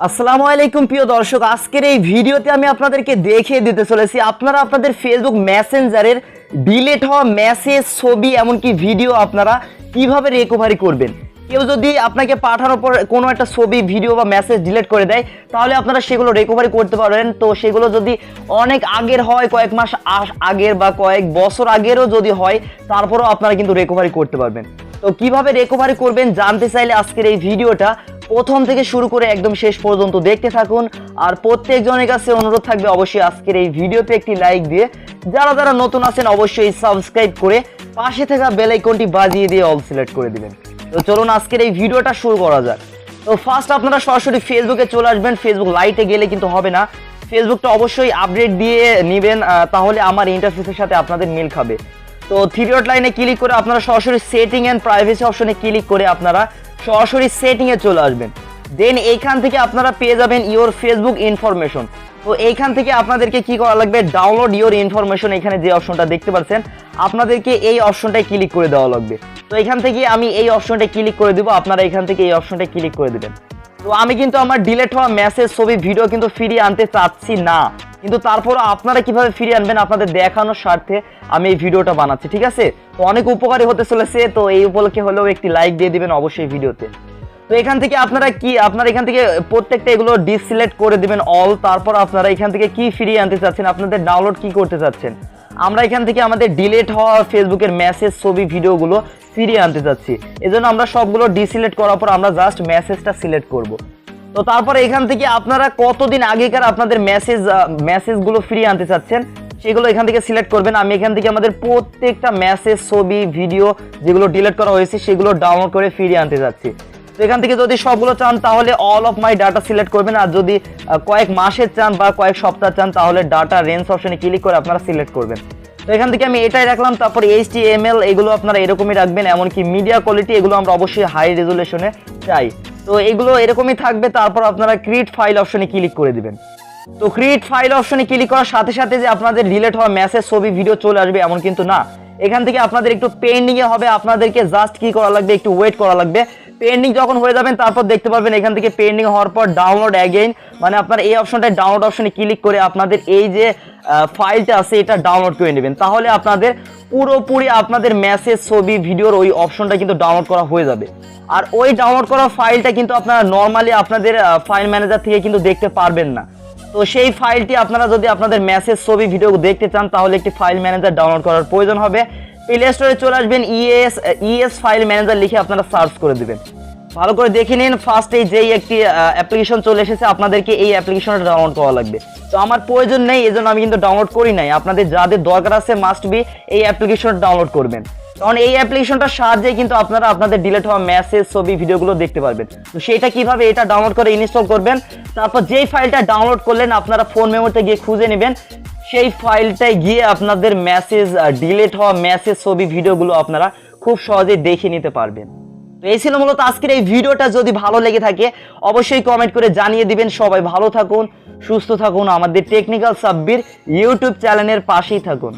আসসালামু আলাইকুম প্রিয় দর্শক, আজকের এই ভিডিওতে আমি আপনাদেরকে দেখিয়ে দিতে চলেছি আপনারা আপনাদের ফেসবুক মেসেঞ্জারের ডিলিট হওয়া মেসেজ, ছবি, এমনকি ভিডিও আপনারা কিভাবে রিকভারি করবেন। কেউ যদি আপনাকে পাঠানোর পর কোনো একটা ছবি, ভিডিও বা মেসেজ ডিলিট করে দেয়, তাহলে আপনারা সেগুলো রিকভারি করতে পারবেন। তো সেগুলো যদি অনেক আগের হয়, কয়েক মাস আগের বা কয়েক বছর আগেরও যদি হয়, তারপরেও আপনারা কিন্তু রিকভারি করতে পারবেন। তো কিভাবে রিকভারি করবেন জানতে চাইলে আজকের এই ভিডিওটা প্রথম থেকে শুরু করে একদম শেষ পর্যন্ত দেখতে থাকুন। আর প্রত্যেকজনের কাছে অনুরোধ থাকবে অবশ্যই আজকের এই ভিডিওতে একটি লাইক দিয়ে, যারা যারা নতুন আছেন অবশ্যই সাবস্ক্রাইব করে পাশে থাকা বেল আইকনটি বাজিয়ে দিয়ে অল সিলেক্ট করে দিবেন। তো চলুন আজকের এই ভিডিওটা শুরু করা যাক। তো ফার্স্ট আপনারা সরাসরি ফেসবুকে চলে আসবেন। ফেসবুক লাইটে গেলে কিন্তু হবে না, ফেসবুকটা অবশ্যই আপডেট দিয়ে নেবেন, তাহলে আমার ইন্টারফেসের সাথে আপনাদের মিল খাবে। তো থ্রি ডট লাইনে ক্লিক করে আপনারা সরাসরি সেটিং অ্যান্ড প্রাইভেসি অপশনে ক্লিক করে আপনারা সরাসরি সেটিংয়ে চলে আসবেন। দেন এইখান থেকে আপনারা পেয়ে যাবেন ইওর ফেসবুক ইনফরমেশন। তো এইখান থেকে আপনাদেরকে কি করা লাগবে, ডাউনলোড ইওর ইনফরমেশন, এখানে যে অপশনটা দেখতে পাচ্ছেন আপনাদেরকে এই অপশনটায় ক্লিক করে দেওয়া লাগবে। তো এখান থেকে আমি এই অপশনটায় ক্লিক করে দিব, আপনারা এখান থেকে এই অপশনটায় ক্লিক করে দেবেন। তো আমি কিন্তু আমার ডিলিট হওয়া মেসেজ, ছবি, ভিডিও কিন্তু ফিরিয়ে আনতে চাচ্ছি না, কিন্তু তারপরও আপনারা কিভাবে ফিরিয়ে আনবেন আপনাদের দেখানোর স্বার্থে আমি এই ভিডিওটা বানাচ্ছি, ঠিক আছে? তো অনেক উপকারী হতে চলেছে, তো এই উপলক্ষে হলেও একটি লাইক দিয়ে দিবেন অবশ্যই ভিডিওতে। তো এখান থেকে আপনারা এখান থেকে প্রত্যেকটা এগুলো ডিসিলেক্ট করে দিবেন অল। তারপর আপনারা এখান থেকে কি ফিরিয়ে আনতে চাচ্ছেন, আপনাদের ডাউনলোড কি করতে চাচ্ছেন। আমরা এখান থেকে আমাদের ডিলিট হওয়া ফেসবুকের মেসেজ, ছবি, ভিডিওগুলো ফিরিয়ে আনতে চাচ্ছি। এজন্য আমরা সবগুলো ডিসিলেক্ট করার পর আমরা জাস্ট মেসেজটা সিলেক্ট করব। তো তারপরে এখান থেকে আপনারা কতদিন আগেকার আপনাদের মেসেজগুলো ফিরিয়ে আনতে চাচ্ছেন সেগুলো এখান থেকে সিলেক্ট করবেন। আমি এখান থেকে আমাদের প্রত্যেকটা মেসেজ, ছবি, ভিডিও যেগুলো ডিলিট করা হয়েছে সেগুলো ডাউনলোড করে ফিরিয়ে আনতে চাচ্ছি। তো এখান থেকে যদি সবগুলো চান তাহলে all of my data select করবেন, আর যদি কয়েক মাসের চান বা কয়েক সপ্তাহ চান তাহলে ডাটা রেঞ্জ অপশনে ক্লিক করে আপনারা সিলেক্ট করবেন। তো এখান থেকে আমি এটাই রাখলাম। তারপর HTML এগুলো আপনারা এরকমই রাখবেন, এমনকি মিডিয়া কোয়ালিটি এগুলো আমরা অবশ্যই হাই রেজুলেশনে চাই। তো এগুলো এরকমই থাকবে। তারপর আপনারা ক্রিয়েট ফাইল অপশনে ক্লিক করে দিবেন। তো ক্রিয়েট ফাইল অপশনে ক্লিক করার সাথে সাথে যে আপনাদের ডিলিট হওয়া মেসেজ, ছবি, ভিডিও চলে আসবে এমন কিন্তু না। এখান থেকে আপনাদের একটু পেন্ডিং এ হবে, আপনাদেরকে জাস্ট কি করা লাগবে, একটু ওয়েট করা লাগবে। পেন্ডিং যখন হয়ে যাবেন তারপর দেখতে পারবেন এখান থেকে পেন্ডিং হওয়ার পর ডাউনলোড অ্যাগেইন, মানে আপনারা এই অপশনটায় ডাউনলোড অপশনে ক্লিক করে আপনাদের এই যে ফাইলটা আছে এটা ডাউনলোড করে নেবেন। তাহলে আপনাদের পুরোপুরি আপনাদের মেসেজ, ছবি, ভিডিওর ওই অপশনটা কিন্তু ডাউনলোড করা হয়ে যাবে। আর ওই ডাউনলোড করা ফাইলটা কিন্তু আপনারা নর্মালি আপনাদের ফাইল ম্যানেজার থেকে কিন্তু দেখতে পারবেন না। তো সেই ফাইলটি আপনারা যদি আপনাদের মেসেজ, ছবি, ভিডিও দেখতে চান তাহলে একটি ফাইল ম্যানেজার ডাউনলোড করার প্রয়োজন হবে। প্লে স্টোরে চলে আসবেন, ইএস ফাইল ম্যানেজার লিখে আপনারা সার্চ করে দিবেন। ভালো করে দেখে নিন, ফার্স্টেই যেই একটি অ্যাপ্লিকেশন চলে এসেছে আপনাদেরকে এই অ্যাপ্লিকেশনটা ডাউনলোড করা লাগবে। তো আমার প্রয়োজন নেই, এজন্য আমি কিন্তু ডাউনলোড করি নাই। আপনাদের যাদের দরকার আছে মাস্ট বি এই অ্যাপ্লিকেশনটা ডাউনলোড করবেন, কারণ এই অ্যাপ্লিকেশনটার সাহায্যে কিন্তু আপনারা আপনাদের ডিলিট হওয়া মেসেজ, ছবি, ভিডিওগুলো দেখতে পারবেন। তো সেটা কিভাবে, এটা ডাউনলোড করে ইনস্টল করবেন। তারপর যেই ফাইলটা ডাউনলোড করলেন আপনারা ফোন মেমোরিতে গিয়ে খুঁজে নেবেন, সেই ফাইলটায় গিয়ে আপনাদের মেসেজ, ডিলিট হওয়া মেসেজ, ছবি, ভিডিওগুলো আপনারা খুব সহজেই দেখে নিতে পারবেন। তো এই ছিল মূলত আজকের এই ভিডিওটা। যদি ভালো লেগে থাকে অবশ্যই কমেন্ট করে জানিয়ে দিবেন। সবাই ভালো থাকুন, সুস্থ থাকুন, আমাদের টেকনিক্যাল সাব্বির ইউটিউব চ্যানেলের পাশেই থাকুন।